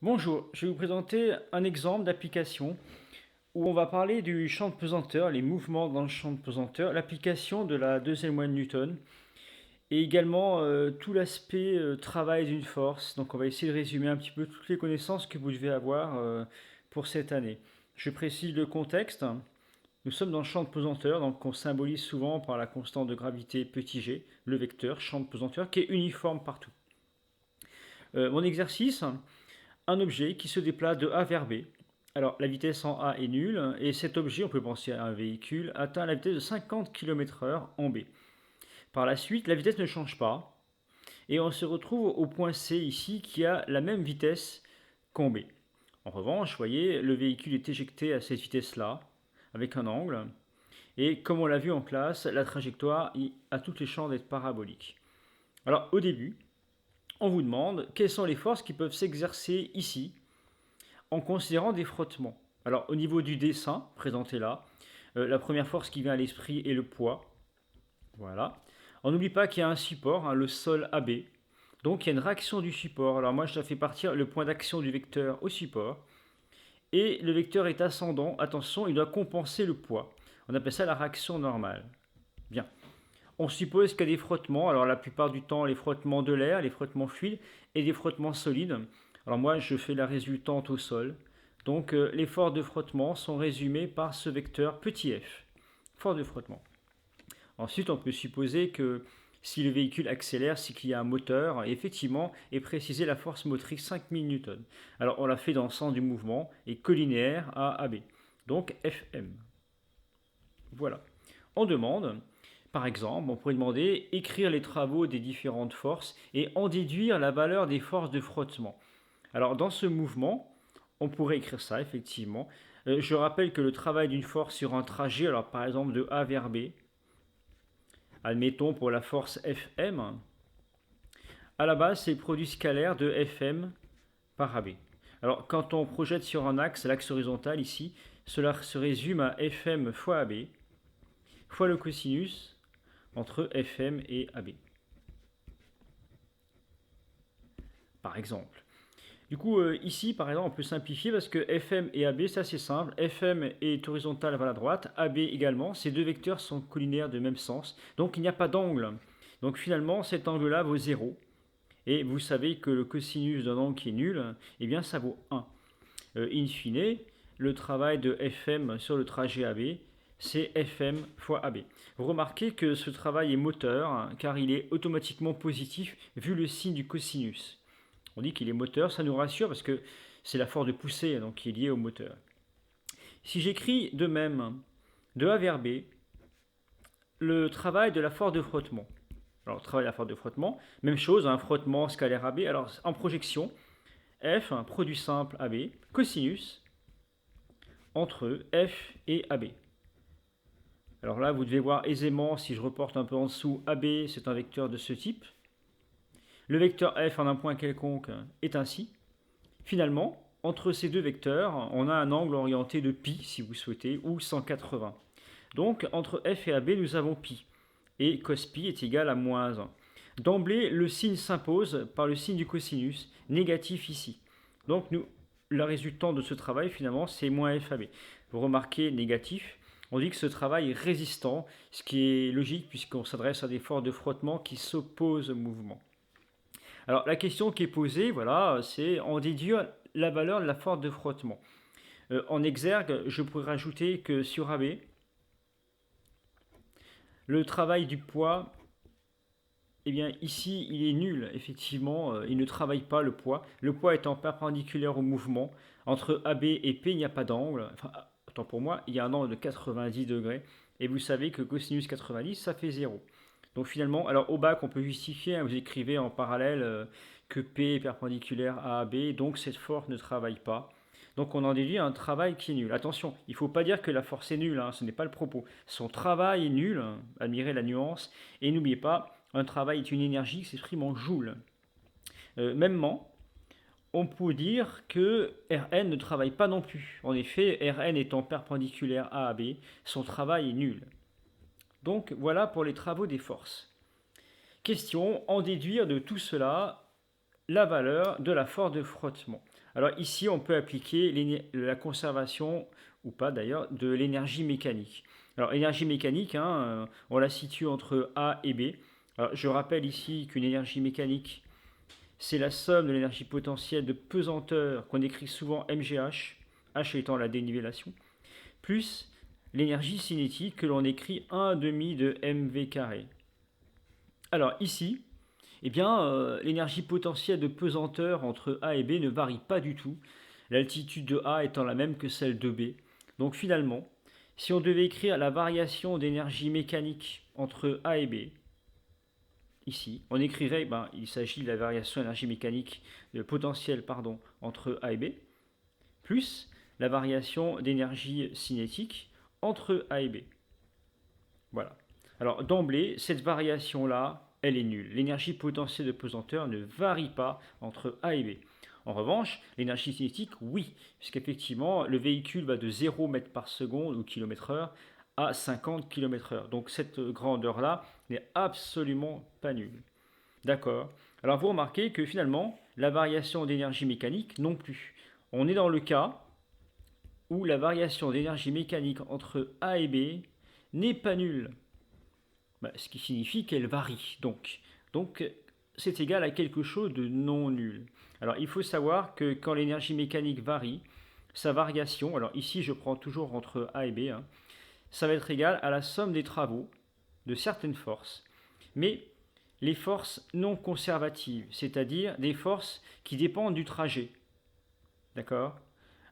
Bonjour, je vais vous présenter un exemple d'application où on va parler du champ de pesanteur, les mouvements dans le champ de pesanteur, l'application de la deuxième loi de Newton et également tout l'aspect travail d'une force. Donc on va essayer de résumer un petit peu toutes les connaissances que vous devez avoir pour cette année. Je précise le contexte. Nous sommes dans le champ de pesanteur, donc on symbolise souvent par la constante de gravité petit g, le vecteur champ de pesanteur qui est uniforme partout. Mon exercice, un objet qui se déplace de A vers B. Alors la vitesse en A est nulle et cet objet, on peut penser à un véhicule, atteint la vitesse de 50 km/h en B. Par la suite, la vitesse ne change pas et on se retrouve au point C ici qui a la même vitesse qu'en B. En revanche, vous voyez, le véhicule est éjecté à cette vitesse-là avec un angle et comme on l'a vu en classe, la trajectoire a toutes les chances d'être parabolique. Alors au début, on vous demande quelles sont les forces qui peuvent s'exercer ici en considérant des frottements. Alors au niveau du dessin présenté là, la première force qui vient à l'esprit est le poids. Voilà. On n'oublie pas qu'il y a un support, hein, le sol AB. Donc il y a une réaction du support. Alors moi je dois faire partir le point d'action du vecteur au support. Et le vecteur est ascendant. Attention, il doit compenser le poids. On appelle ça la réaction normale. Bien. On suppose qu'il y a des frottements. Alors la plupart du temps, les frottements de l'air, les frottements fluides et des frottements solides. Alors moi, je fais la résultante au sol. Donc les forces de frottement sont résumées par ce vecteur petit f. Force de frottement. Ensuite, on peut supposer que si le véhicule accélère, c'est qu'il y a un moteur, et effectivement, est précisé la force motrice 5000 Newton. Alors on l'a fait dans le sens du mouvement, et collinéaire à AB. Donc Fm. Voilà. On demande, par exemple, on pourrait demander écrire les travaux des différentes forces et en déduire la valeur des forces de frottement. Alors dans ce mouvement, on pourrait écrire ça effectivement. Je rappelle que le travail d'une force sur un trajet, alors par exemple de A vers B, admettons pour la force Fm, à la base c'est le produit scalaire de Fm par AB. Alors quand on projette sur un axe, l'axe horizontal ici, cela se résume à Fm fois AB, fois le cosinus entre Fm et AB. Par exemple. Du coup, ici, par exemple, on peut simplifier parce que Fm et AB, ça c'est simple. Fm est horizontal vers la droite, AB également. Ces deux vecteurs sont collinaires de même sens. Donc il n'y a pas d'angle. Donc finalement, cet angle-là vaut 0. Et vous savez que le cosinus d'un angle qui est nul, eh bien ça vaut 1. In fine, le travail de Fm sur le trajet AB, c'est Fm fois AB. Vous remarquez que ce travail est moteur, hein, car il est automatiquement positif vu le signe du cosinus. On dit qu'il est moteur, ça nous rassure parce que c'est la force de poussée donc, qui est liée au moteur. Si j'écris de même de A vers B, le travail de la force de frottement. Alors, travail de la force de frottement, même chose, un frottement scalaire AB. Alors, en projection, F, un produit simple AB, cosinus entre F et AB. Alors là, vous devez voir aisément, si je reporte un peu en dessous, AB, c'est un vecteur de ce type. Le vecteur F en un point quelconque est ainsi. Finalement, entre ces deux vecteurs, on a un angle orienté de pi, si vous souhaitez, ou 180. Donc, entre F et AB, nous avons pi. Et cos pi est égal à moins 1. D'emblée, le signe s'impose par le signe du cosinus, négatif ici. Donc, la résultante de ce travail, finalement, c'est moins FAB. Vous remarquez négatif, on dit que ce travail est résistant, ce qui est logique puisqu'on s'adresse à des forces de frottement qui s'opposent au mouvement. Alors la question qui est posée, voilà, c'est en déduire la valeur de la force de frottement. En exergue, je pourrais rajouter que sur AB, le travail du poids, eh bien ici il est nul, effectivement, il ne travaille pas le poids. Le poids étant perpendiculaire au mouvement, entre AB et P il n'y a pas d'angle. Enfin, autant pour moi, il y a un angle de 90 degrés. Et vous savez que cosinus 90, ça fait 0. Donc finalement, alors au bac, on peut justifier, hein, vous écrivez en parallèle que P est perpendiculaire à AB, donc cette force ne travaille pas. Donc on en déduit un travail qui est nul. Attention, il ne faut pas dire que la force est nulle, hein, ce n'est pas le propos. Son travail est nul, hein, admirez la nuance, et n'oubliez pas, un travail est une énergie qui s'exprime en joules. Mêmement, on peut dire que Rn ne travaille pas non plus. En effet, Rn étant perpendiculaire à AB, son travail est nul. Donc voilà pour les travaux des forces. Question, en déduire de tout cela la valeur de la force de frottement. Alors ici, on peut appliquer la conservation, ou pas d'ailleurs, de l'énergie mécanique. Alors l'énergie mécanique, hein, on la situe entre A et B. Alors, je rappelle ici qu'une énergie mécanique, c'est la somme de l'énergie potentielle de pesanteur qu'on écrit souvent MGH, H étant la dénivellation, plus l'énergie cinétique que l'on écrit 1 demi de mv carré. Alors ici, eh bien, l'énergie potentielle de pesanteur entre A et B ne varie pas du tout, l'altitude de A étant la même que celle de B. Donc finalement, si on devait écrire la variation d'énergie mécanique entre A et B, ici, on écrirait, il s'agit de la variation d'énergie mécanique de potentiel entre A et B, plus la variation d'énergie cinétique entre A et B. Voilà. Alors d'emblée, cette variation-là, elle est nulle. L'énergie potentielle de pesanteur ne varie pas entre A et B. En revanche, l'énergie cinétique, oui, puisqu'effectivement, le véhicule va de 0 mètres par seconde ou km/h à 50 km/h. Donc cette grandeur-là n'est absolument pas nulle. D'accord. Alors vous remarquez que finalement, la variation d'énergie mécanique non plus. On est dans le cas où la variation d'énergie mécanique entre A et B n'est pas nulle. Ce qui signifie qu'elle varie. Donc c'est égal à quelque chose de non nul. Alors il faut savoir que quand l'énergie mécanique varie, sa variation, alors ici je prends toujours entre A et B, hein, ça va être égal à la somme des travaux de certaines forces, mais les forces non conservatives, c'est-à-dire des forces qui dépendent du trajet. D'accord?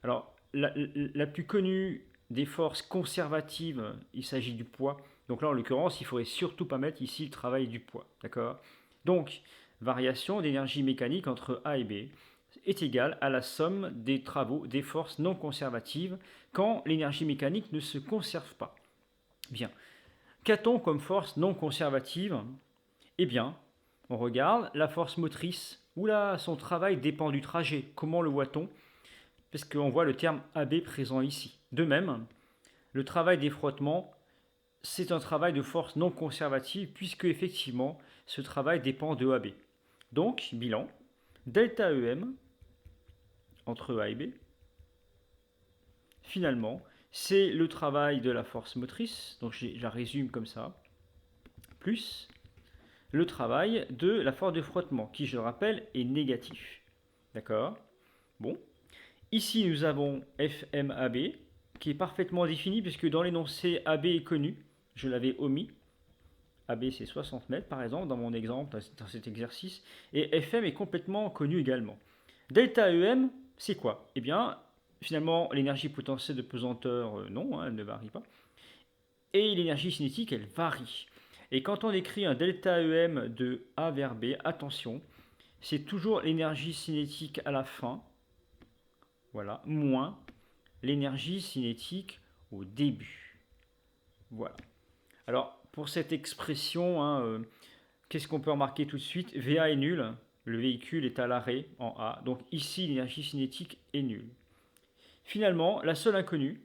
Alors, la plus connue des forces conservatives, il s'agit du poids. Donc là, en l'occurrence, il ne faudrait surtout pas mettre ici le travail du poids. D'accord? Donc, variation d'énergie mécanique entre A et B est égale à la somme des travaux des forces non conservatives quand l'énergie mécanique ne se conserve pas. Bien. Qu'a-t-on comme force non conservative? Eh bien, on regarde la force motrice. Oula, son travail dépend du trajet. Comment le voit-on? Parce qu'on voit le terme AB présent ici. De même, le travail des frottements, c'est un travail de force non conservative puisque effectivement, ce travail dépend de AB. Donc, bilan, delta EM entre A et B, finalement, c'est le travail de la force motrice, donc je la résume comme ça, plus le travail de la force de frottement, qui, je le rappelle, est négatif. D'accord? Bon. Ici, nous avons FMAB, qui est parfaitement défini, puisque dans l'énoncé, AB est connu. Je l'avais omis. AB, c'est 60 mètres, par exemple, dans mon exemple, dans cet exercice. Et FM est complètement connu également. Delta EM, c'est quoi? Eh bien, finalement, l'énergie potentielle de pesanteur, non, hein, elle ne varie pas. Et l'énergie cinétique, elle varie. Et quand on écrit un delta EM de A vers B, attention, c'est toujours l'énergie cinétique à la fin, voilà, moins l'énergie cinétique au début. Voilà. Alors, pour cette expression, hein, qu'est-ce qu'on peut remarquer tout de suite? VA est nul, le véhicule est à l'arrêt en A, donc ici l'énergie cinétique est nulle. Finalement, la seule inconnue,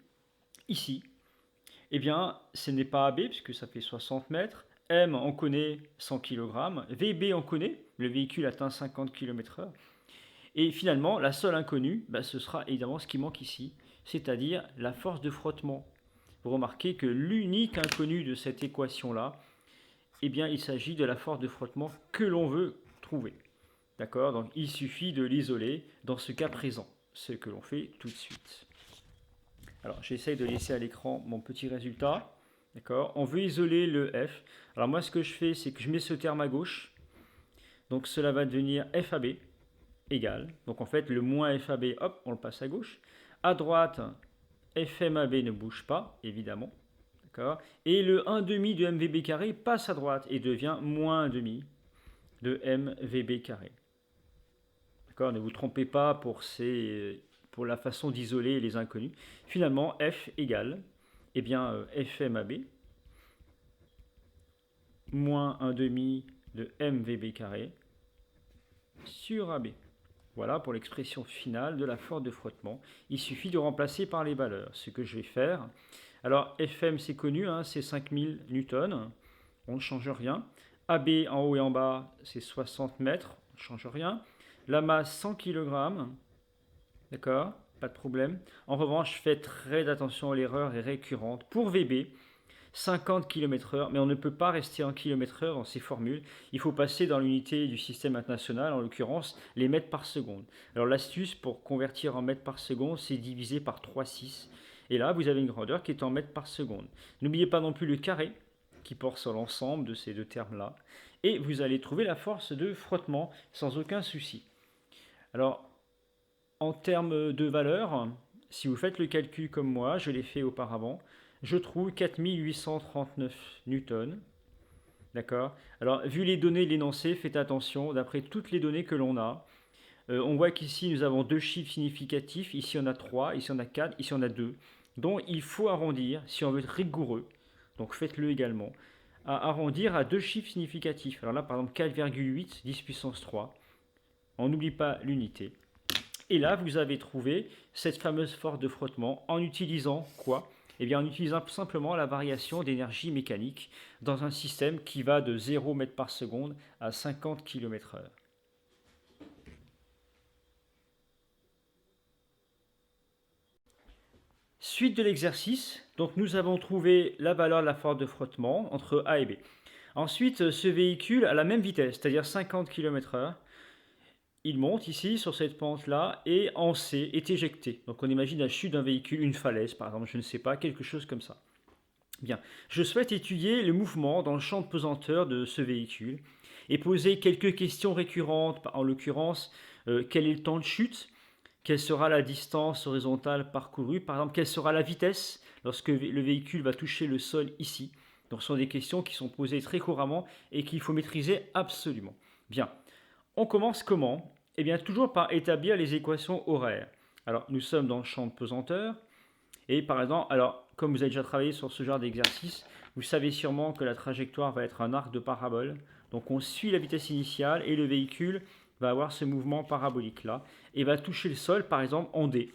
ici, eh bien, ce n'est pas AB, puisque ça fait 60 mètres. M, on connaît 100 kg. VB, on connaît, le véhicule atteint 50 km/h. Et finalement, la seule inconnue, ce sera évidemment ce qui manque ici, c'est-à-dire la force de frottement. Vous remarquez que l'unique inconnu de cette équation-là, eh bien, il s'agit de la force de frottement que l'on veut trouver. D'accord? Donc, il suffit de l'isoler dans ce cas présent, ce que l'on fait tout de suite. Alors, j'essaye de laisser à l'écran mon petit résultat. D'accord? On veut isoler le F. Alors, moi, ce que je fais, c'est que je mets ce terme à gauche. Donc, cela va devenir FAB égale. Donc, en fait, le moins FAB, hop, on le passe à gauche. À droite, FMAB ne bouge pas, évidemment. D'accord? Et le 1 demi de MVB carré passe à droite et devient moins 1 demi de MVB carré. D'accord? Ne vous trompez pas pour la façon d'isoler les inconnus. Finalement, F égale, eh bien, FMAB moins 1 demi de MVB carré sur AB. Voilà pour l'expression finale de la force de frottement. Il suffit de remplacer par les valeurs. Ce que je vais faire. Alors, FM, c'est connu, hein, c'est 5000 newtons. On ne change rien. AB en haut et en bas, c'est 60 mètres. On ne change rien. La masse, 100 kg. D'accord? Pas de problème. En revanche, faites très attention, l'erreur est récurrente. Pour VB, 50 km/h, mais on ne peut pas rester en km/h dans ces formules. Il faut passer dans l'unité du système international, en l'occurrence les mètres par seconde. Alors l'astuce pour convertir en mètres par seconde, c'est diviser par 3,6. Et là, vous avez une grandeur qui est en mètres par seconde. N'oubliez pas non plus le carré qui porte sur l'ensemble de ces deux termes-là. Et vous allez trouver la force de frottement sans aucun souci. Alors, en termes de valeur, si vous faites le calcul comme moi, je l'ai fait auparavant, je trouve 4839 newtons. D'accord. Alors, vu les données de l'énoncé, faites attention, d'après toutes les données que l'on a, on voit qu'ici nous avons deux chiffres significatifs, ici on a 3, ici on a 4, ici on a 2. Donc il faut arrondir si on veut être rigoureux, donc faites-le également, à arrondir à deux chiffres significatifs. Alors là par exemple 4,8, 10 puissance 3, on n'oublie pas l'unité. Et là, vous avez trouvé cette fameuse force de frottement en utilisant quoi? Eh bien, en utilisant simplement la variation d'énergie mécanique dans un système qui va de 0 mètres par seconde à 50 km/h. Suite de l'exercice, donc nous avons trouvé la valeur de la force de frottement entre A et B. Ensuite, ce véhicule à la même vitesse, c'est-à-dire 50 km/h, il monte ici sur cette pente-là et en C est éjecté. Donc on imagine la chute d'un véhicule, une falaise par exemple, je ne sais pas, quelque chose comme ça. Bien, je souhaite étudier le mouvement dans le champ de pesanteur de ce véhicule et poser quelques questions récurrentes, en l'occurrence, quel est le temps de chute? Quelle sera la distance horizontale parcourue? Par exemple, quelle sera la vitesse lorsque le véhicule va toucher le sol ici? Donc ce sont des questions qui sont posées très couramment et qu'il faut maîtriser absolument. Bien, on commence comment? Eh bien, toujours par établir les équations horaires. Alors, nous sommes dans le champ de pesanteur. Et par exemple, alors, comme vous avez déjà travaillé sur ce genre d'exercice, vous savez sûrement que la trajectoire va être un arc de parabole. Donc, on suit la vitesse initiale et le véhicule va avoir ce mouvement parabolique là et va toucher le sol, par exemple, en D.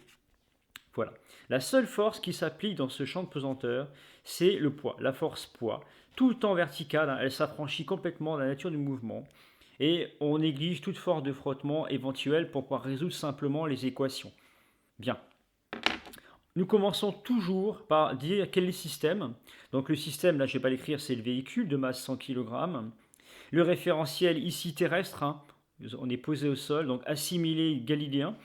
Voilà. La seule force qui s'applique dans ce champ de pesanteur, c'est le poids, la force poids. Tout le temps verticale, hein, elle s'affranchit complètement de la nature du mouvement. Et on néglige toute force de frottement éventuelle pour pouvoir résoudre simplement les équations. Bien. Nous commençons toujours par dire quel est le système. Donc le système, là je ne vais pas l'écrire, c'est le véhicule de masse 100 kg. Le référentiel ici terrestre, hein, on est posé au sol, donc assimilé galiléen,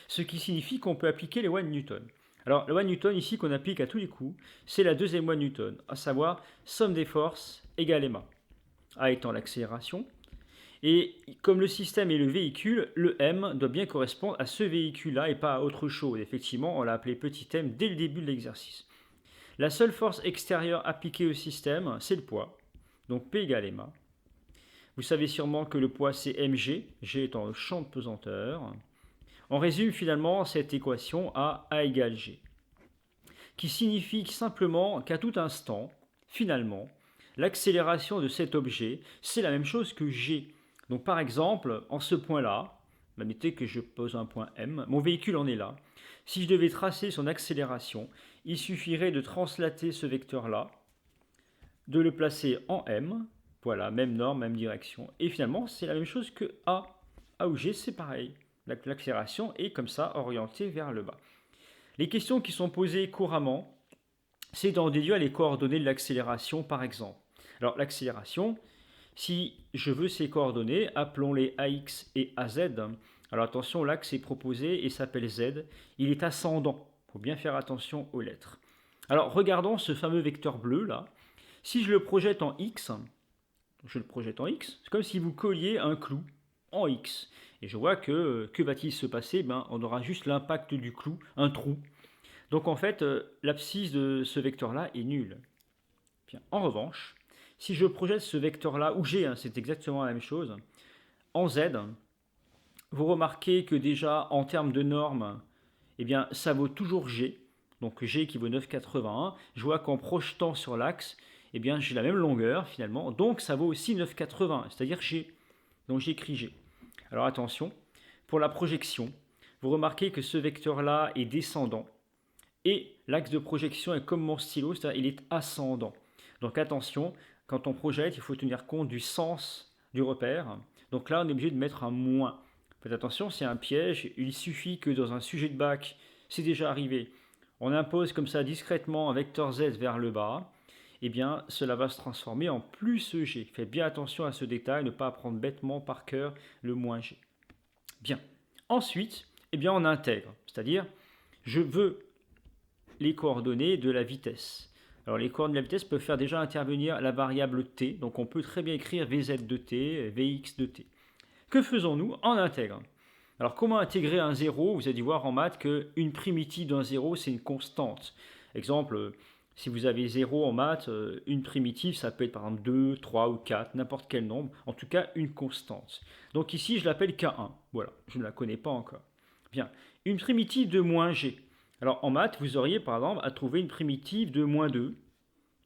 ce qui signifie qu'on peut appliquer les lois de Newton. Alors la loi de Newton ici qu'on applique à tous les coups, c'est la deuxième loi de Newton, à savoir somme des forces égale ma. A étant l'accélération, et comme le système est le véhicule, le M doit bien correspondre à ce véhicule-là et pas à autre chose. Effectivement, on l'a appelé petit m dès le début de l'exercice. La seule force extérieure appliquée au système, c'est le poids. Donc P égale ma. Vous savez sûrement que le poids c'est mg, g étant le champ de pesanteur. On résume finalement cette équation à A égale g, qui signifie simplement qu'à tout instant, finalement, l'accélération de cet objet, c'est la même chose que g. Donc par exemple, en ce point-là, mettez que je pose un point M, mon véhicule en est là. Si je devais tracer son accélération, il suffirait de translater ce vecteur-là, de le placer en M, voilà, même norme, même direction, et finalement c'est la même chose que A. A ou G, c'est pareil. L'accélération est comme ça orientée vers le bas. Les questions qui sont posées couramment, c'est d'en déduire les coordonnées de l'accélération par exemple. Alors l'accélération, si je veux ces coordonnées, appelons-les AX et AZ. Alors attention, l'axe est proposé et s'appelle Z. Il est ascendant. Il faut bien faire attention aux lettres. Alors regardons ce fameux vecteur bleu là. Si je le projette en X, c'est comme si vous colliez un clou en X. Et je vois que va-t-il se passer? On aura juste l'impact du clou, un trou. Donc en fait, l'abscisse de ce vecteur-là est nulle. Bien. En revanche, si je projette ce vecteur-là, ou G, hein, c'est exactement la même chose, en Z, vous remarquez que déjà en termes de normes, eh bien, ça vaut toujours G. Donc G qui vaut 9,81. Je vois qu'en projetant sur l'axe, eh bien, j'ai la même longueur finalement. Donc ça vaut aussi 9,80, c'est-à-dire G. Donc j'écris G. Alors attention, pour la projection, vous remarquez que ce vecteur-là est descendant. Et l'axe de projection est comme mon stylo, c'est-à-dire il est ascendant. Donc attention, quand on projette, il faut tenir compte du sens du repère. Donc là, on est obligé de mettre un moins. Faites attention, c'est un piège. Il suffit que dans un sujet de bac, c'est déjà arrivé, on impose comme ça discrètement un vecteur z vers le bas, eh bien cela va se transformer en plus g. Faites bien attention à ce détail, ne pas apprendre bêtement par cœur le moins g. Bien. Ensuite, eh bien on intègre, c'est-à-dire je veux les coordonnées de la vitesse. Alors les coordonnées de la vitesse peuvent faire déjà intervenir la variable t, donc on peut très bien écrire vz de t, vx de t. Que faisons-nous? On intègre. Alors comment intégrer un 0? Vous avez dû voir en maths qu'une primitive d'un 0 c'est une constante. Exemple, si vous avez 0 en maths, une primitive ça peut être par exemple 2, 3 ou 4, n'importe quel nombre, en tout cas une constante. Donc ici je l'appelle K1, voilà, je ne la connais pas encore. Bien, une primitive de moins g. Alors en maths vous auriez par exemple à trouver une primitive de moins 2,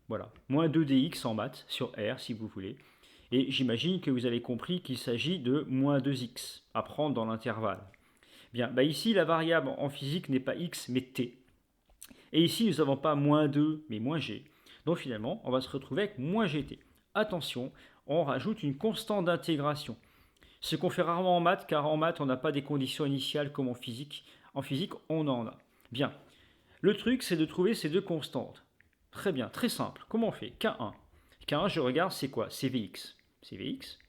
voilà, moins 2dx en maths sur R si vous voulez. Et j'imagine que vous avez compris qu'il s'agit de moins 2x à prendre dans l'intervalle. Bien, bah ici la variable en physique n'est pas x mais t. Et ici nous n'avons pas moins 2 mais moins g. Donc finalement on va se retrouver avec moins gt. Attention, on rajoute une constante d'intégration. Ce qu'on fait rarement en maths, car en maths on n'a pas des conditions initiales comme en physique. En physique on en a. Bien, le truc c'est de trouver ces deux constantes. Très bien, très simple. Comment on fait? K1. K1 je regarde c'est quoi? C'est Vx. C'est Vx.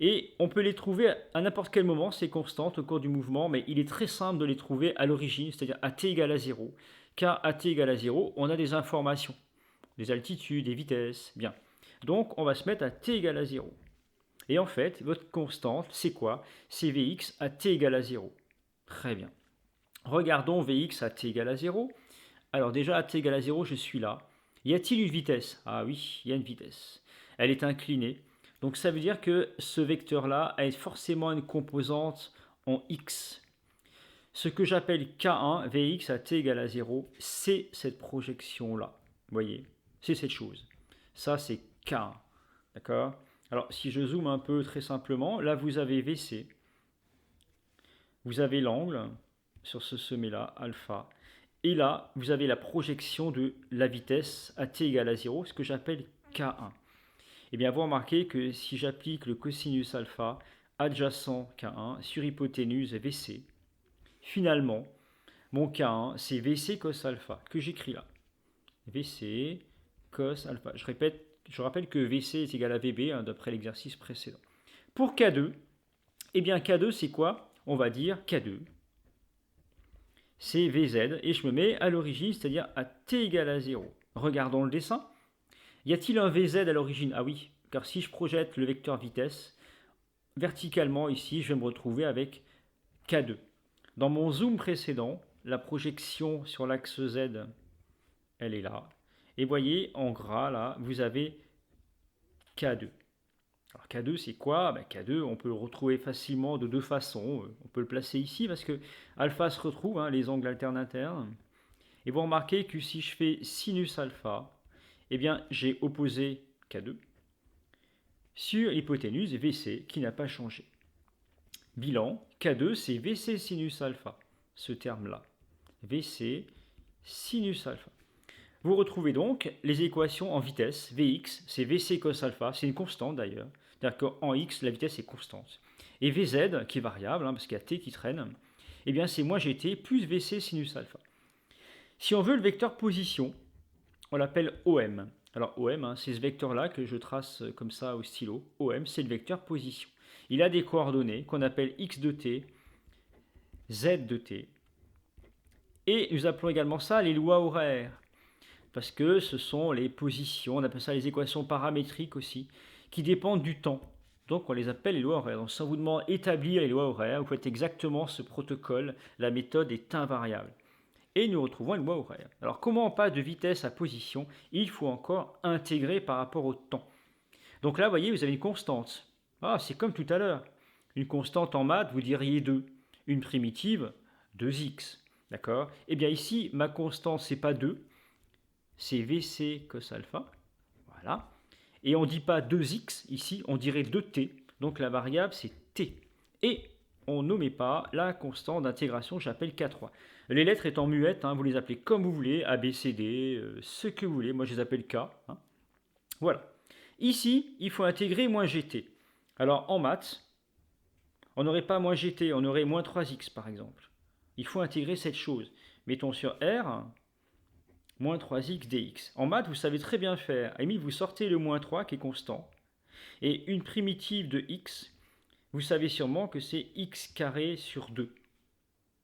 Et on peut les trouver à n'importe quel moment, ces constantes au cours du mouvement, mais il est très simple de les trouver à l'origine, c'est-à-dire à t égale à 0. Car à t égale à 0, on a des informations, des altitudes, des vitesses, bien. Donc on va se mettre à t égale à 0. Et en fait, votre constante, c'est quoi? C'est Vx à t égale à 0. Très bien. Regardons Vx à t égale à 0. Alors déjà, à t égale à 0, je suis là. Y a-t-il une vitesse? Ah oui, il y a une vitesse. Elle est inclinée. Donc ça veut dire que ce vecteur-là a forcément une composante en x. Ce que j'appelle K1, Vx à t égale à 0, c'est cette projection-là. Vous voyez, c'est cette chose. Ça, c'est K1. D'accord? Alors, si je zoome un peu très simplement, là, vous avez Vc. Vous avez l'angle sur ce sommet-là, alpha. Et là, vous avez la projection de la vitesse à t égale à 0, ce que j'appelle K1. Et bien, vous remarquez que si j'applique le cosinus alpha adjacent K1 sur hypoténuse VC, finalement, mon K1, c'est VC cos alpha, que j'écris là. VC cos alpha. Je répète, je rappelle que VC est égal à VB, hein, d'après l'exercice précédent. Pour K2, eh bien K2, c'est quoi? On va dire K2, c'est Vz, et je me mets à l'origine, c'est-à-dire à t égale à 0. Regardons le dessin. Y a-t-il un Vz à l'origine? Ah oui, car si je projette le vecteur vitesse, verticalement ici, je vais me retrouver avec K2. Dans mon zoom précédent, la projection sur l'axe Z, elle est là. Et voyez, en gras, là, vous avez K2. Alors K2, c'est quoi? K2, on peut le retrouver facilement de deux façons. On peut le placer ici parce que alpha se retrouve, hein, les angles alternes internes. Et vous remarquez que si je fais sinus alpha, eh bien, j'ai opposé K2 sur l'hypoténuse VC qui n'a pas changé. Bilan, K2, c'est VC sinus alpha, ce terme-là. VC sinus alpha. Vous retrouvez donc les équations en vitesse. Vx, c'est Vc cos alpha, c'est une constante d'ailleurs. C'est-à-dire qu'en x, la vitesse est constante. Et Vz, qui est variable, hein, parce qu'il y a t qui traîne, eh bien c'est moins gt plus Vc sinus alpha. Si on veut le vecteur position, on l'appelle OM. Alors OM, hein, c'est ce vecteur-là que je trace comme ça au stylo. OM, c'est le vecteur position. Il a des coordonnées qu'on appelle x de t, z de t. Et nous appelons également ça les lois horaires. Parce que ce sont les positions, on appelle ça les équations paramétriques aussi, qui dépendent du temps. Donc on les appelle les lois horaires. Donc si on vous demande d'établir les lois horaires, vous faites exactement ce protocole, la méthode est invariable. Et nous retrouvons une loi horaire. Alors comment on passe de vitesse à position? Il faut encore intégrer par rapport au temps. Donc là, vous voyez, vous avez une constante. Ah, c'est comme tout à l'heure. Une constante en maths, vous diriez 2. Une primitive, 2x. D'accord? Eh bien ici, ma constante, c'est pas 2, c'est Vc cos alpha. Voilà. Et on ne dit pas 2x ici, on dirait 2t. Donc la variable, c'est t. Et on nommait pas la constante d'intégration, j'appelle K3. Les lettres étant muettes, hein, vous les appelez comme vous voulez, A, B, C, D, ce que vous voulez. Moi, je les appelle K. Hein. Voilà. Ici, il faut intégrer moins gt. Alors, en maths, On n'aurait pas moins gt, on aurait moins 3x par exemple. Il faut intégrer cette chose. Mettons sur R, moins 3x dx. En maths, vous savez très bien faire. Amy, vous sortez le moins 3 qui est constant. Et une primitive de x, vous savez sûrement que c'est x carré sur 2.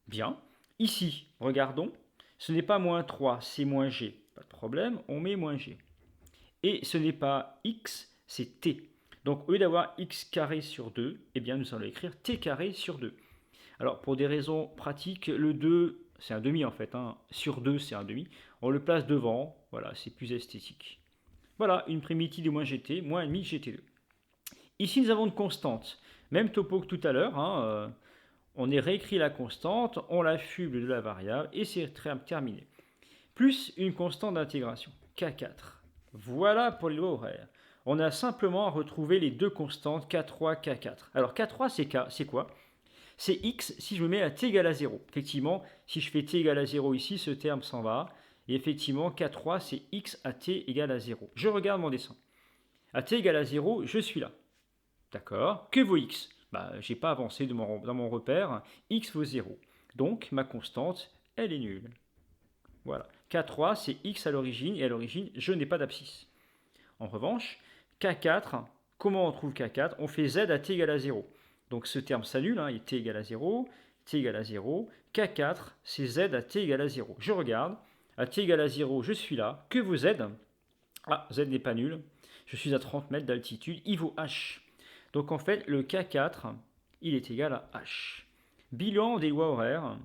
Bien. Ici, regardons. Ce n'est pas moins 3, c'est moins g. Pas de problème, on met moins g. Et ce n'est pas x, c'est t. Donc au lieu d'avoir x carré sur 2, eh bien nous allons écrire t carré sur 2. Alors pour des raisons pratiques, le 2, c'est un demi en fait, hein. Sur 2 c'est un demi. On le place devant, voilà, c'est plus esthétique. Voilà, une primitive de moins gt, moins 1,5 gt2. Ici nous avons une constante. Même topo que tout à l'heure, hein, on est réécrit la constante, on la fuble de la variable et c'est terminé. Plus une constante d'intégration, K4. Voilà pour les lois horaires. On a simplement à retrouver les deux constantes K3, K4. Alors K3 c'est quoi? C'est x si je me mets à t égale à 0. Effectivement, si je fais t égale à 0 ici, ce terme s'en va. Et effectivement, K3 c'est x à t égale à 0. Je regarde mon dessin. À t égale à 0, je suis là. D'accord. Que vaut x? Je n'ai pas avancé dans mon repère. X vaut 0. Donc, ma constante, elle est nulle. Voilà. K3, c'est x à l'origine, et à l'origine, je n'ai pas d'abscisse. En revanche, K4, comment on trouve K4? On fait z à t égale à 0. Donc ce terme s'annule, hein, et t égale à 0, t égale à 0. K4, c'est z à t égale à 0. Je regarde. À t égale à 0, je suis là. Que vaut z? Ah, z n'est pas nul. Je suis à 30 mètres d'altitude. Il vaut h. Donc en fait, le K4, il est égal à h. Bilan des lois horaires,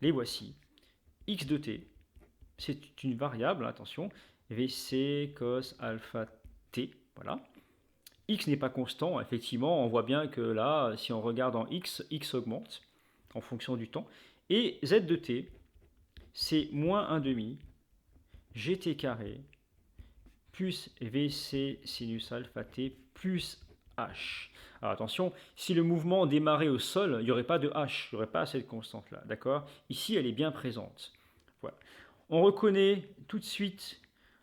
les voici. X de t, c'est une variable, attention, Vc cos alpha t, voilà. X n'est pas constant, effectivement, on voit bien que là, si on regarde en x, x augmente en fonction du temps. Et z de t, c'est moins 1 demi, gt carré, plus Vc sinus alpha t, plus h. Alors attention, si le mouvement démarrait au sol, il n'y aurait pas de h, il n'y aurait pas cette constante-là, d'accord? Ici, elle est bien présente. Voilà. On reconnaît tout de suite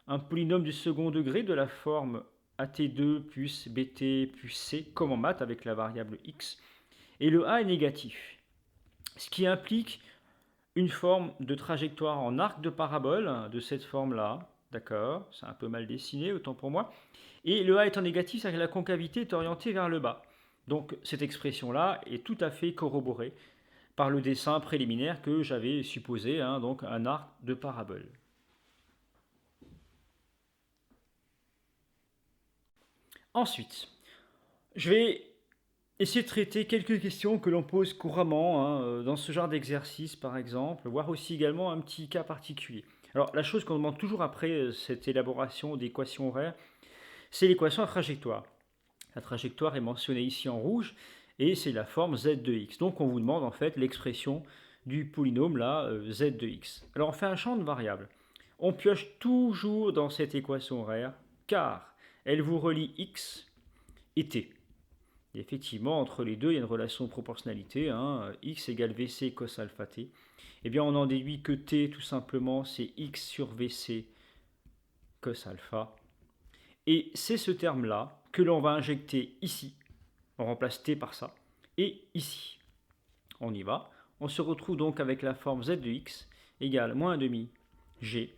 un polynôme du second degré de la forme at2 plus bt plus c, comme en maths avec la variable x. Et le a est négatif, ce qui implique une forme de trajectoire en arc de parabole de cette forme-là. D'accord, c'est un peu mal dessiné, autant pour moi. Et le a étant négatif, c'est que la concavité est orientée vers le bas. Donc cette expression-là est tout à fait corroborée par le dessin préliminaire que j'avais supposé, hein, donc un arc de parabole. Ensuite, je vais essayer de traiter quelques questions que l'on pose couramment, hein, dans ce genre d'exercice par exemple, voire aussi également un petit cas particulier. Alors la chose qu'on demande toujours après cette élaboration d'équations horaires, c'est l'équation à trajectoire. La trajectoire est mentionnée ici en rouge et c'est la forme z de x. Donc on vous demande en fait l'expression du polynôme là, z de x. Alors on fait un champ de variables. On pioche toujours dans cette équation horaire car elle vous relie x et t. Et effectivement, entre les deux, il y a une relation de proportionnalité, hein, x égale vc cos alpha t. Eh bien, on en déduit que t, tout simplement, c'est x sur vc cos alpha. Et c'est ce terme-là que l'on va injecter ici. On remplace t par ça. Et ici. On y va. On se retrouve donc avec la forme z de x égale moins 1 demi g.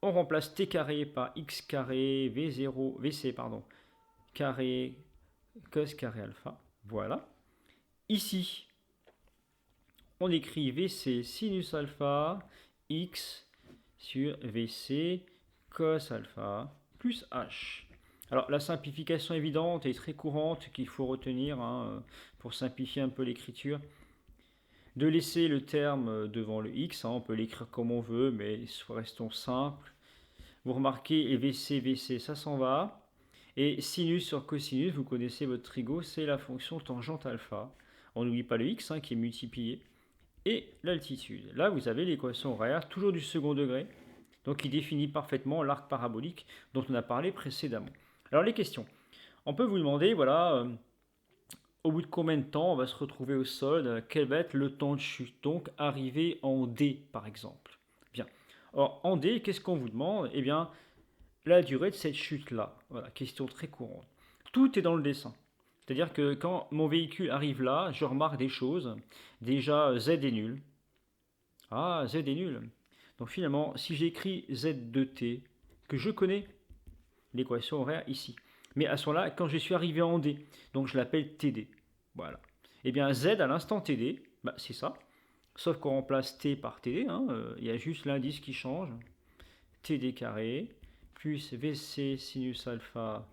On remplace t carré par x carré v0, vc pardon, carré cos carré alpha. Voilà. Ici, on écrit vc sinus alpha x sur vc cos alpha plus h. Alors la simplification évidente et très courante qu'il faut retenir, hein, pour simplifier un peu l'écriture, de laisser le terme devant le x, hein, on peut l'écrire comme on veut, mais restons simples. Vous remarquez, et vc, vc, ça s'en va. Et sinus sur cosinus, vous connaissez votre trigo, c'est la fonction tangente alpha. On n'oublie pas le x, hein, qui est multiplié. Et l'altitude. Là, vous avez l'équation horaire, toujours du second degré, donc qui définit parfaitement l'arc parabolique dont on a parlé précédemment. Alors les questions. On peut vous demander, voilà, au bout de combien de temps on va se retrouver au sol, quel va être le temps de chute, donc arriver en D par exemple. Bien. Or, en D, qu'est-ce qu'on vous demande? Eh bien, la durée de cette chute-là. Voilà, question très courante. Tout est dans le dessin. C'est-à-dire que quand mon véhicule arrive là, je remarque des choses. Déjà, Z est nul. Ah, Z est nul. Donc finalement, si j'écris Z de T, que je connais, l'équation horaire ici. Mais à ce moment-là, quand je suis arrivé en D, donc je l'appelle TD. Voilà. Et bien Z à l'instant TD, bah, c'est ça. Sauf qu'on remplace T par TD, hein, il y a juste l'indice qui change. TD carré plus VC sinus alpha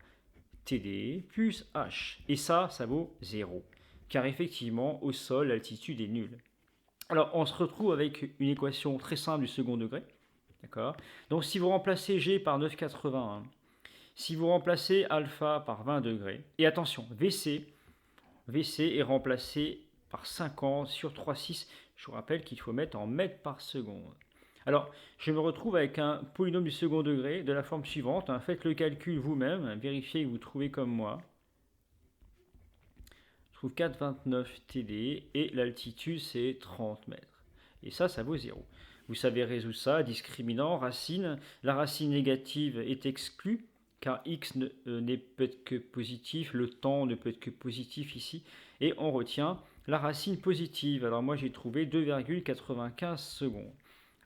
TD plus H. Et ça vaut 0. Car effectivement, au sol, l'altitude est nulle. Alors, on se retrouve avec une équation très simple du second degré. D'accord. Donc, si vous remplacez G par 9,81, si vous remplacez alpha par 20 degrés, et attention, VC est remplacé par 50 sur 3,6. Je vous rappelle qu'il faut mettre en mètres par seconde. Alors, je me retrouve avec un polynôme du second degré de la forme suivante. Faites le calcul vous-même, vérifiez que vous trouvez comme moi. Je trouve 4,29 TD et l'altitude c'est 30 mètres. Et ça vaut 0. Vous savez résoudre ça, discriminant, racine. La racine négative est exclue car x ne peut être que positif, le temps ne peut être que positif ici. Et on retient la racine positive. Alors moi j'ai trouvé 2,95 secondes.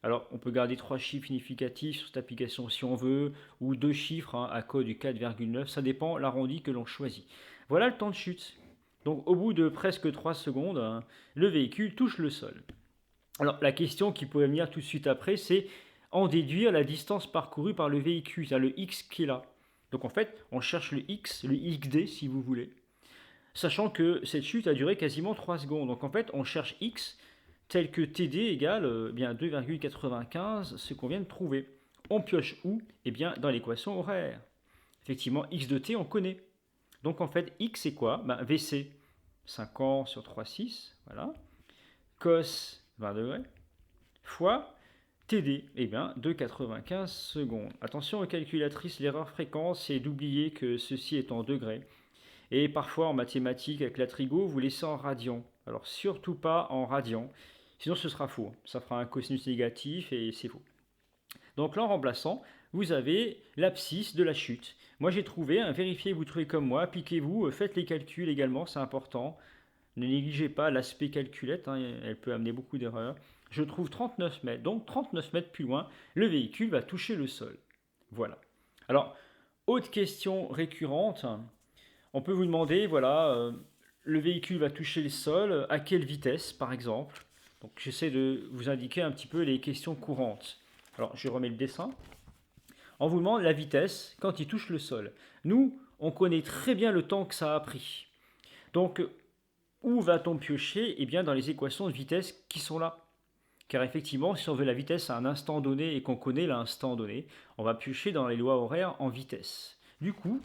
Alors on peut garder 3 chiffres significatifs sur cette application si on veut, ou 2 chiffres à code du 4,9, ça dépend l'arrondi que l'on choisit. Voilà le temps de chute. Donc au bout de presque 3 secondes, le véhicule touche le sol. Alors la question qui pourrait venir tout de suite après, c'est en déduire la distance parcourue par le véhicule, c'est-à-dire le x qui est là. Donc en fait, on cherche le x, le xd si vous voulez, sachant que cette chute a duré quasiment 3 secondes. Donc en fait, on cherche x tel que td égale bien 2,95, ce qu'on vient de trouver. On pioche où? Eh bien dans l'équation horaire. Effectivement, x de t, on connaît. Donc en fait, x c'est quoi? VC, 50 sur 3,6, voilà. Cos, 20 degrés, fois TD, eh bien 2,95 secondes. Attention aux calculatrices, l'erreur fréquente, c'est d'oublier que ceci est en degrés. Et parfois en mathématiques, avec la trigo, vous laissez en radians. Alors surtout pas en radians, sinon ce sera faux. Ça fera un cosinus négatif et c'est faux. Donc là, en remplaçant, vous avez l'abscisse de la chute. Moi, j'ai trouvé, vérifiez, vous trouvez comme moi, appliquez-vous, faites les calculs également, c'est important. Ne négligez pas l'aspect calculette, elle peut amener beaucoup d'erreurs. Je trouve 39 mètres, donc 39 mètres plus loin, le véhicule va toucher le sol. Voilà. Alors, autre question récurrente, on peut vous demander, voilà, le véhicule va toucher le sol, à quelle vitesse par exemple? Donc j'essaie de vous indiquer un petit peu les questions courantes. Alors je remets le dessin. On vous demande la vitesse quand il touche le sol. Nous, on connaît très bien le temps que ça a pris. Donc où va-t-on piocher? Eh bien dans les équations de vitesse qui sont là. Car effectivement, si on veut la vitesse à un instant donné et qu'on connaît l'instant donné, on va piocher dans les lois horaires en vitesse. Du coup,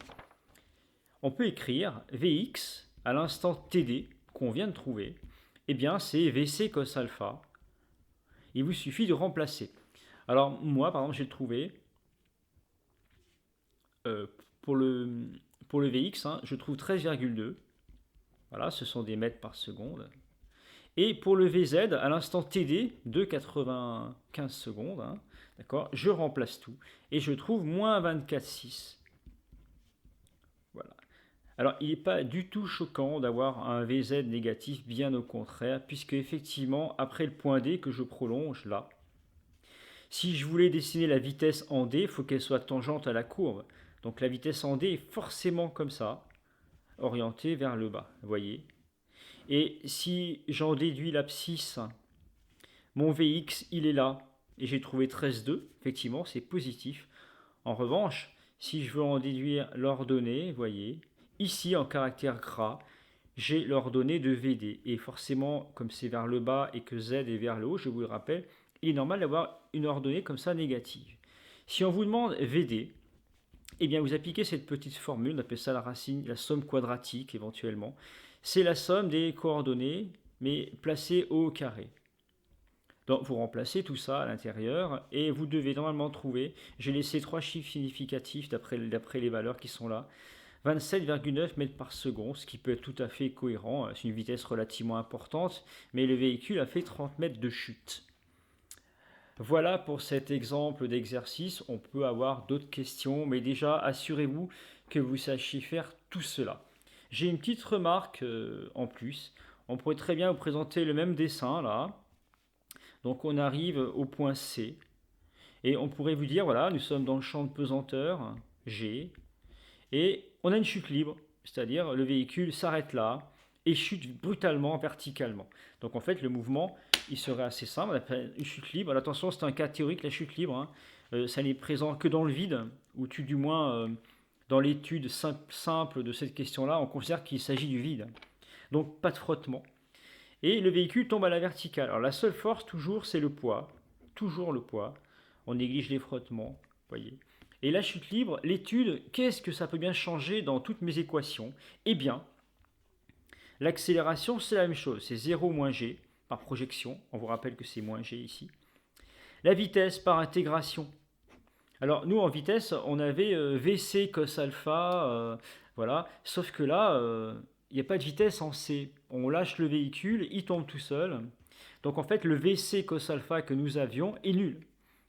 on peut écrire Vx à l'instant TD qu'on vient de trouver. Eh bien, c'est VC cos alpha. Il vous suffit de remplacer. Alors, moi, par exemple, j'ai trouvé euh, pour, le, pour le Vx, je trouve 13,2. Voilà, ce sont des mètres par seconde. Et pour le Vz, à l'instant TD, 2,95 secondes, d'accord, je remplace tout. Et je trouve moins 24,6. Voilà. Alors, il n'est pas du tout choquant d'avoir un Vz négatif, bien au contraire, puisque effectivement, après le point D que je prolonge là, si je voulais dessiner la vitesse en D, il faut qu'elle soit tangente à la courbe. Donc la vitesse en D est forcément comme ça, orientée vers le bas, vous voyez. Et si j'en déduis l'abscisse, mon Vx, il est là, et j'ai trouvé 13,2, effectivement, c'est positif. En revanche, si je veux en déduire l'ordonnée, vous voyez, ici en caractère gras, j'ai l'ordonnée de VD. Et forcément, comme c'est vers le bas et que Z est vers le haut, je vous le rappelle, il est normal d'avoir une ordonnée comme ça négative. Si on vous demande VD, eh bien vous appliquez cette petite formule, on appelle ça la racine, la somme quadratique éventuellement. C'est la somme des coordonnées, mais placées au carré. Donc vous remplacez tout ça à l'intérieur et vous devez normalement trouver, j'ai laissé 3 chiffres significatifs d'après les valeurs qui sont là, 27,9 mètres par seconde, ce qui peut être tout à fait cohérent, c'est une vitesse relativement importante, mais le véhicule a fait 30 mètres de chute. Voilà pour cet exemple d'exercice, on peut avoir d'autres questions, mais déjà assurez-vous que vous sachiez faire tout cela. J'ai une petite remarque en plus. On pourrait très bien vous présenter le même dessin là. Donc on arrive au point C. Et on pourrait vous dire, voilà, nous sommes dans le champ de pesanteur, G, et on a une chute libre, c'est-à-dire le véhicule s'arrête là et chute brutalement, verticalement. Donc en fait, le mouvement, il serait assez simple, on appelle une chute libre. Alors, attention, c'est un cas théorique, la chute libre, hein. Ça n'est présent que dans le vide, ou du moins dans l'étude simple de cette question-là, on considère qu'il s'agit du vide. Donc pas de frottement. Et le véhicule tombe à la verticale. Alors la seule force, toujours, c'est le poids. Toujours le poids. On néglige les frottements, voyez. Et la chute libre, l'étude, qu'est-ce que ça peut bien changer dans toutes mes équations? Eh bien, l'accélération, c'est la même chose. C'est 0 moins g par projection. On vous rappelle que c'est moins g ici. La vitesse par intégration. Alors, nous, en vitesse, on avait VC cos alpha, voilà. Sauf que là, il n'y a pas de vitesse en C. On lâche le véhicule, il tombe tout seul. Donc, en fait, le VC cos alpha que nous avions est nul.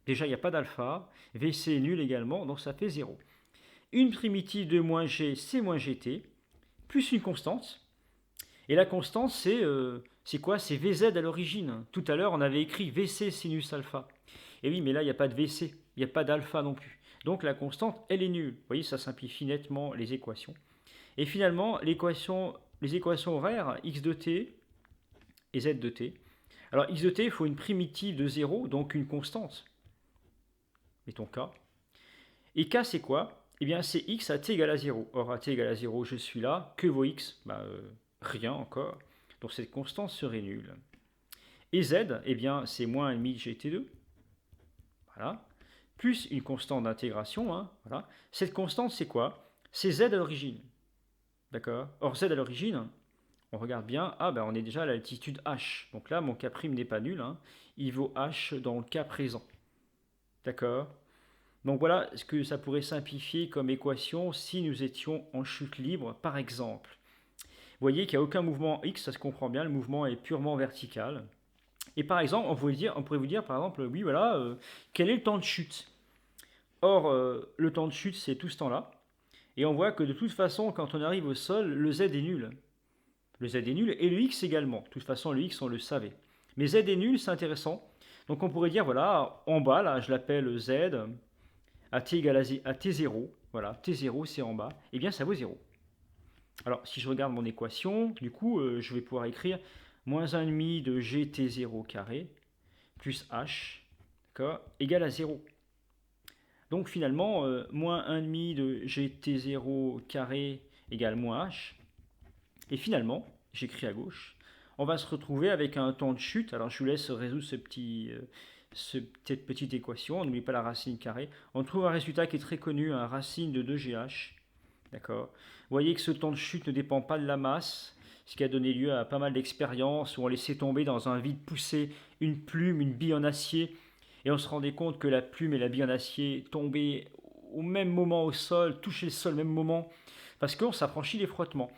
Déjà, il n'y a pas d'alpha. VC est nul également, donc ça fait 0. Une primitive de moins g, c'est moins gt, plus une constante. Et la constante, c'est quoi? C'est Vz à l'origine. Tout à l'heure, on avait écrit Vc sinus alpha. Et oui, mais là, il n'y a pas de Vc, il n'y a pas d'alpha non plus. Donc la constante, elle est nulle. Vous voyez, ça simplifie nettement les équations. Et finalement, les équations horaires, x de t et z de t. Alors x de t, il faut une primitive de 0, donc une constante. Mettons k. Et k, c'est quoi? Eh bien, c'est x à t égale à 0. Or, à t égale à 0, je suis là. Que vaut x? Rien encore. Donc cette constante serait nulle. Et z, eh bien, c'est moins 1,5 gt2. Voilà. Plus une constante d'intégration. Hein, voilà. Cette constante, c'est quoi? C'est z à l'origine. D'accord? Or, z à l'origine, on regarde bien. Ah, ben on est déjà à l'altitude h. Donc là, mon k' n'est pas nul. Hein. Il vaut h dans le cas présent. D'accord? Donc voilà ce que ça pourrait simplifier comme équation si nous étions en chute libre, par exemple. Vous voyez qu'il n'y a aucun mouvement x, ça se comprend bien, le mouvement est purement vertical. Et par exemple, on pourrait vous dire, par exemple, oui, voilà, quel est le temps de chute? Or, le temps de chute, c'est tout ce temps-là. Et on voit que de toute façon, quand on arrive au sol, le z est nul. Le z est nul et le x également. De toute façon, le x, on le savait. Mais z est nul, c'est intéressant. Donc on pourrait dire, voilà, en bas, là, je l'appelle z, à t égale à t0. Voilà, t0, c'est en bas. Eh bien, ça vaut 0. Alors, si je regarde mon équation, du coup, je vais pouvoir écrire moins 1,5 de gt0 carré plus h égale à 0. Donc finalement, moins 1,5 de gt0 carré égale moins h. Et finalement, j'écris à gauche, on va se retrouver avec un temps de chute. Alors je vous laisse résoudre cette petite équation. N'oubliez pas la racine carrée. On trouve un résultat qui est très connu, un racine de 2gh. D'accord. Vous voyez que ce temps de chute ne dépend pas de la masse, ce qui a donné lieu à pas mal d'expériences où on laissait tomber dans un vide poussé une plume, une bille en acier, et on se rendait compte que la plume et la bille en acier tombaient au même moment au sol, touchaient le sol au même moment, parce qu'on s'affranchit des frottements.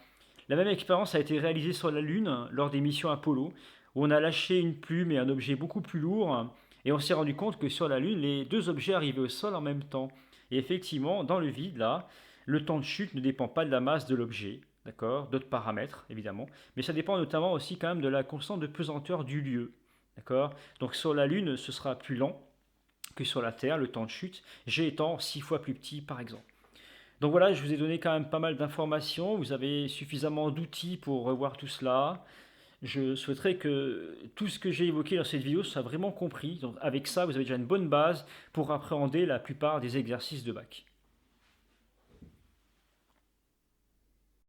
La même expérience a été réalisée sur la Lune lors des missions Apollo, où on a lâché une plume et un objet beaucoup plus lourd, et on s'est rendu compte que sur la Lune, les deux objets arrivaient au sol en même temps. Et effectivement, dans le vide, là, le temps de chute ne dépend pas de la masse de l'objet, d'accord, d'autres paramètres évidemment, mais ça dépend notamment aussi quand même de la constante de pesanteur du lieu, d'accord. Donc sur la Lune, ce sera plus lent que sur la Terre, le temps de chute, G étant 6 fois plus petit par exemple. Donc voilà, je vous ai donné quand même pas mal d'informations, vous avez suffisamment d'outils pour revoir tout cela. Je souhaiterais que tout ce que j'ai évoqué dans cette vidéo soit vraiment compris. Donc avec ça, vous avez déjà une bonne base pour appréhender la plupart des exercices de bac.